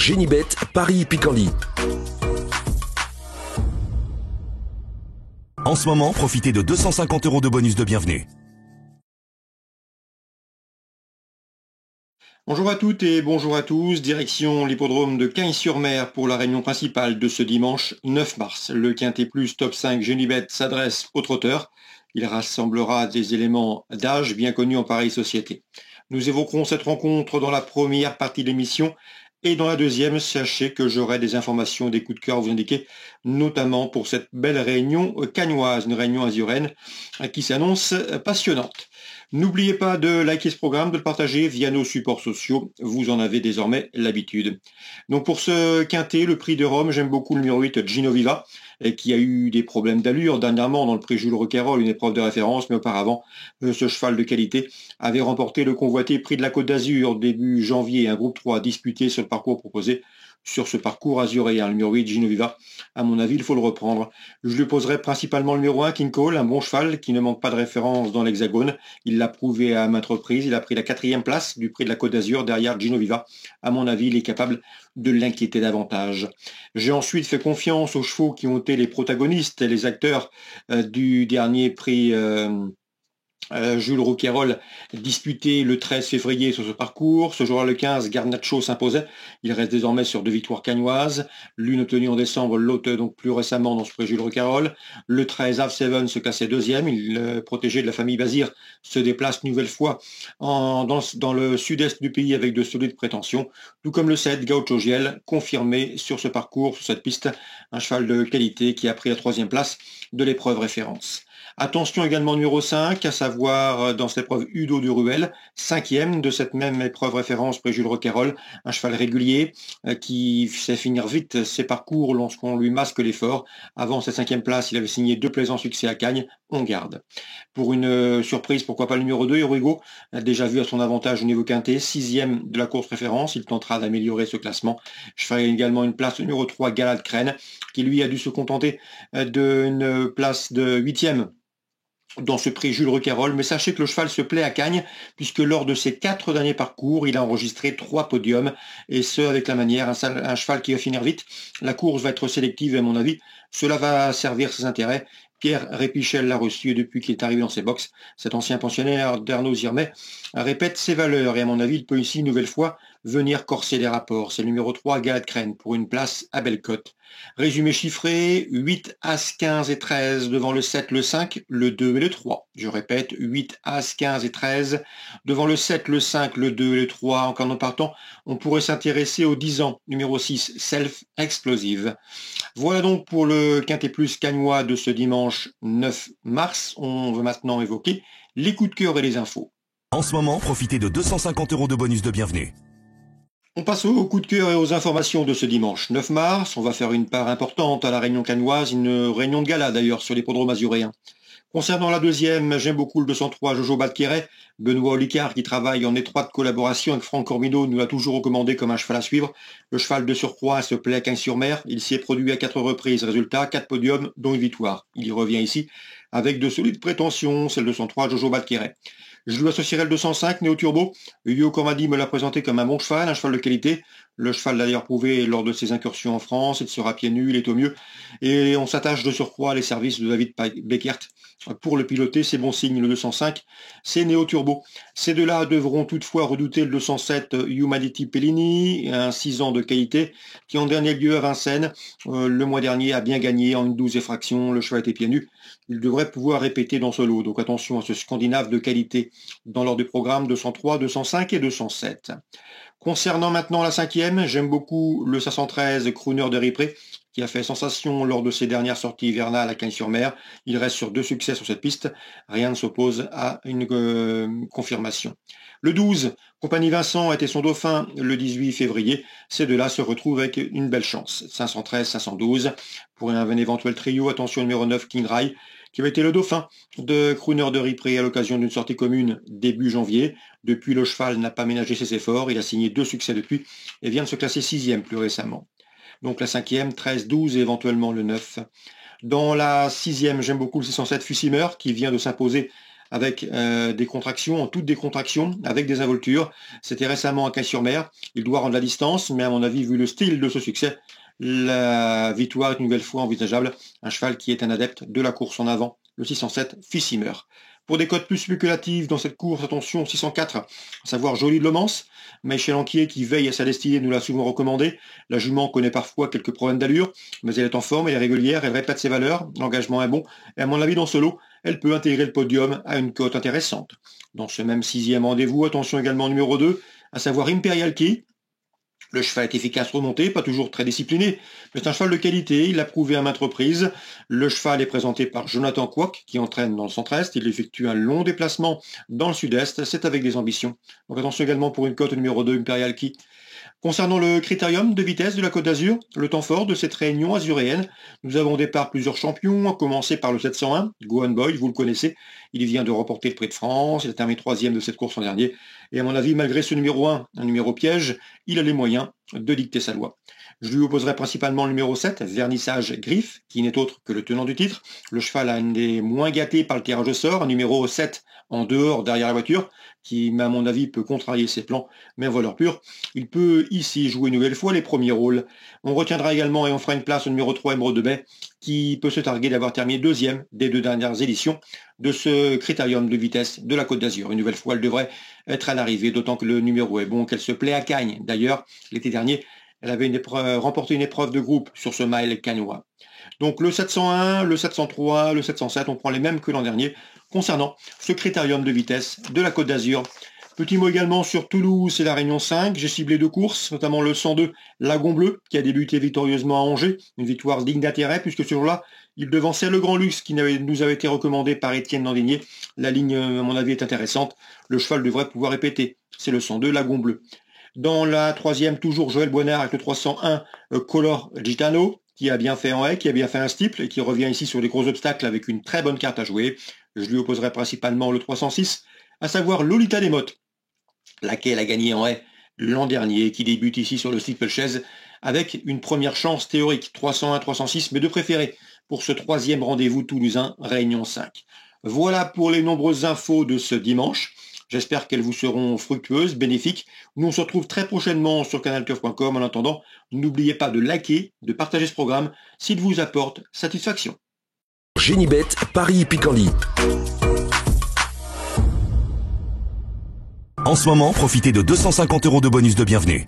Génibet, Paris-Picardie. En ce moment, profitez de 250 € de bonus de bienvenue. Bonjour à toutes et bonjour à tous, direction l'hippodrome de Cagnes-sur-Mer pour la réunion principale de ce dimanche 9 mars. Le Quintet Plus Top 5 Génibet s'adresse aux trotteurs. Il rassemblera des éléments d'âge bien connus en pareille société. Nous évoquerons cette rencontre dans la première partie de l'émission et dans la deuxième, sachez que j'aurai des informations, des coups de cœur à vous indiquer, notamment pour cette belle réunion cagnoise, une réunion azuréenne qui s'annonce passionnante. N'oubliez pas de liker ce programme, de le partager via nos supports sociaux, vous en avez désormais l'habitude. Donc pour ce quintet, le prix de Rome, j'aime beaucoup le numéro 8, Gino Viva, qui a eu des problèmes d'allure dernièrement dans le prix Jules Roquayrol, une épreuve de référence, mais auparavant, ce cheval de qualité avait remporté le convoité prix de la Côte d'Azur début janvier, un groupe 3 disputé sur le parcours proposé. Sur ce parcours azuréen, le numéro 8, Gino Viva, à mon avis, il faut le reprendre. Je lui poserai principalement le numéro 1, King Cole, un bon cheval qui ne manque pas de référence dans l'Hexagone. Il l'a prouvé à maintes reprises. Il a pris la 4e place du prix de la Côte d'Azur derrière Gino Viva. À mon avis, il est capable de l'inquiéter davantage. J'ai ensuite fait confiance aux chevaux qui ont été les protagonistes et les acteurs du dernier prix Jules Roquayrol disputé le 13 février sur ce parcours. Ce jour-là, le 15, Garnacho s'imposait. Il reste désormais sur 2 victoires cagnoises. L'une obtenue en décembre, l'autre donc plus récemment dans ce prix Jules Roquayrol. Le 13, Ave Seven se classait 2e. Il, protégé de la famille Bazir, se déplace une nouvelle fois dans le sud-est du pays avec de solides prétentions. Tout comme le 7, Gaucho Giel, confirmé sur ce parcours, sur cette piste. Un cheval de qualité qui a pris la 3e place de l'épreuve référence. Attention également numéro 5, à savoir dans cette épreuve Udo du Ruel, 5e de cette même épreuve référence près Jules Roquayrol, un cheval régulier qui sait finir vite ses parcours lorsqu'on lui masque l'effort. Avant cette 5e place, il avait signé 2 plaisants succès à Cagnes, on garde. Pour une surprise, pourquoi pas le numéro 2, Eurigo, déjà vu à son avantage au niveau quintet, 6e de la course référence, il tentera d'améliorer ce classement. Je ferai également une place au numéro 3, Galad Crène, qui lui a dû se contenter d'une place de 8e dans ce prix Jules Roquayrol, mais sachez que le cheval se plaît à Cagnes, puisque lors de ses 4 derniers parcours, il a enregistré 3 podiums, et ce avec la manière, un cheval qui va finir vite. La course va être sélective, à mon avis, cela va servir ses intérêts. Pierre Répichel l'a reçu et depuis qu'il est arrivé dans ses box, cet ancien pensionnaire d'Arnaud Zirmet répète ses valeurs et à mon avis, il peut ici une nouvelle fois venir corser les rapports. C'est le numéro 3, Galad Crène, pour une place à Bellecote. Résumé chiffré, 8, As, 15 et 13 devant le 7, le 5, le 2 et le 3. Je répète, 8, As, 15 et 13 devant le 7, le 5, le 2 et le 3. En en partant, on pourrait s'intéresser aux 10 ans. Numéro 6, Self Explosive. Voilà donc pour le Quintet Plus cagnois de ce dimanche 9 mars. On va maintenant évoquer les coups de cœur et les infos. En ce moment, profitez de 250 € de bonus de bienvenue. On passe aux coups de cœur et aux informations de ce dimanche 9 mars. On va faire une part importante à la réunion cagnoise, une réunion de gala d'ailleurs sur l'hippodrome azuréen. Concernant la deuxième, j'aime beaucoup le 203 Jojo Badqueret. Benoît Olicard, qui travaille en étroite collaboration avec Franck Cormino, nous l'a toujours recommandé comme un cheval à suivre. Le cheval de surcroît se plaît à Cagnes-sur-Mer. Il s'y est produit à 4 reprises. Résultat, 4 podiums, dont une victoire. Il y revient ici avec de solides prétentions, celle de 203 Jojo Badqueret. Je lui associerai le 205 Néo Turbo. Yo Cormadi me l'a présenté comme un bon cheval, un cheval de qualité. Le cheval l'a d'ailleurs prouvé lors de ses incursions en France. Il sera pieds nus, il est au mieux. Et on s'attache de surcroît à les services de David Beckert pour le piloter. C'est bon signe, le 205. C'est Néo Turbo. Ces deux-là devront toutefois redouter le 207 Humanity Pellini, un 6 ans de qualité, qui en dernier lieu à Vincennes, le mois dernier, a bien gagné en une 12 et fraction. Le cheval était pieds nus. Il devrait pouvoir répéter dans ce lot. Donc attention à ce Scandinave de qualité dans l'ordre du programme 203, 205 et 207. Concernant maintenant la 5e, j'aime beaucoup le 513 Crooner de Ripré, qui a fait sensation lors de ses dernières sorties hivernales à Cagnes-sur-Mer. Il reste sur 2 succès sur cette piste. Rien ne s'oppose à une confirmation. Le 12, Compagnie Vincent était son dauphin le 18 février. Ces deux-là se retrouvent avec une belle chance. 513, 512. Pour un éventuel trio, attention numéro 9, King Rai, qui avait été le dauphin de Crooner de Ripré à l'occasion d'une sortie commune début janvier. Depuis, le cheval n'a pas ménagé ses efforts. Il a signé 2 succès depuis et vient de se classer 6e plus récemment. Donc la 5e, 13, 12 et éventuellement le 9. Dans la 6e, j'aime beaucoup le 607 Fusimer qui vient de s'imposer avec des contractions, en toutes des contractions, avec des involtures. C'était récemment à Cagnes-sur-Mer. Il doit rendre la distance, mais à mon avis, vu le style de ce succès, la victoire est une nouvelle fois envisageable. Un cheval qui est un adepte de la course en avant, le 607 Fissimer. Pour des cotes plus spéculatives dans cette course, attention 604, à savoir Jolie de Lomance. Michel Anquier, qui veille à sa destinée, nous l'a souvent recommandé. La jument connaît parfois quelques problèmes d'allure, mais elle est en forme, elle est régulière, elle répète ses valeurs, l'engagement est bon, et à mon avis dans ce lot, elle peut intégrer le podium à une cote intéressante. Dans ce même 6e rendez-vous, attention également au numéro 2, à savoir Imperial Key. Le cheval est efficace remonté, pas toujours très discipliné, mais c'est un cheval de qualité, il l'a prouvé à maintes reprises. Le cheval est présenté par Jonathan Kwok, qui entraîne dans le centre-est, il effectue un long déplacement dans le sud-est, c'est avec des ambitions. Donc attention également pour une cote numéro 2, Imperial Key. Concernant le critérium de vitesse de la Côte d'Azur, le temps fort de cette réunion azuréenne, nous avons au départ plusieurs champions, à commencer par le 701, Gohan Boy, vous le connaissez, il vient de remporter le Prix de France, il a terminé 3e de cette course l'an dernier, et à mon avis, malgré ce numéro 1, un numéro piège, il a les moyens de dicter sa loi. Je lui opposerai principalement le numéro 7, Vernissage Griffe, qui n'est autre que le tenant du titre. Le cheval a un des moins gâtés par le tirage au sort, un numéro 7 en dehors, derrière la voiture, qui, à mon avis, peut contrarier ses plans, mais en valeur pure. Il peut ici jouer une nouvelle fois les premiers rôles. On retiendra également et on fera une place au numéro 3, Emeraude de Bay, qui peut se targuer d'avoir terminé 2e des 2 dernières éditions de ce critérium de vitesse de la Côte d'Azur. Une nouvelle fois, elle devrait être à l'arrivée, d'autant que le numéro est bon, qu'elle se plaît à Cagnes. D'ailleurs, l'été dernier, elle avait remporté une épreuve de groupe sur ce mile cagnois. Donc le 701, le 703, le 707, on prend les mêmes que l'an dernier concernant ce critérium de vitesse de la Côte d'Azur. Petit mot également sur Toulouse et la Réunion 5. J'ai ciblé 2 courses, notamment le 102 Lagon Bleu, qui a débuté victorieusement à Angers. Une victoire digne d'intérêt, puisque ce jour-là, il devançait le Grand Luxe, qui nous avait été recommandé par Étienne Landinier. La ligne, à mon avis, est intéressante. Le cheval devrait pouvoir répéter. C'est le 102 Lagon Bleu. Dans la 3e, toujours Joël Boinard avec le 301 Color Gitano, qui a bien fait en haie, qui a bien fait un steeple et qui revient ici sur des gros obstacles avec une très bonne carte à jouer. Je lui opposerai principalement le 306, à savoir Lolita Desmottes, laquelle a gagné en haie l'an dernier, qui débute ici sur le steeplechase avec une première chance théorique, 301-306, mais de préféré pour ce 3e rendez-vous toulousain, Réunion 5. Voilà pour les nombreuses infos de ce dimanche. J'espère qu'elles vous seront fructueuses, bénéfiques. Nous, on se retrouve très prochainement sur canalturf.com. En attendant, n'oubliez pas de liker, de partager ce programme s'il vous apporte satisfaction. Génibet, Paris Picardie. En ce moment, profitez de 250 € de bonus de bienvenue.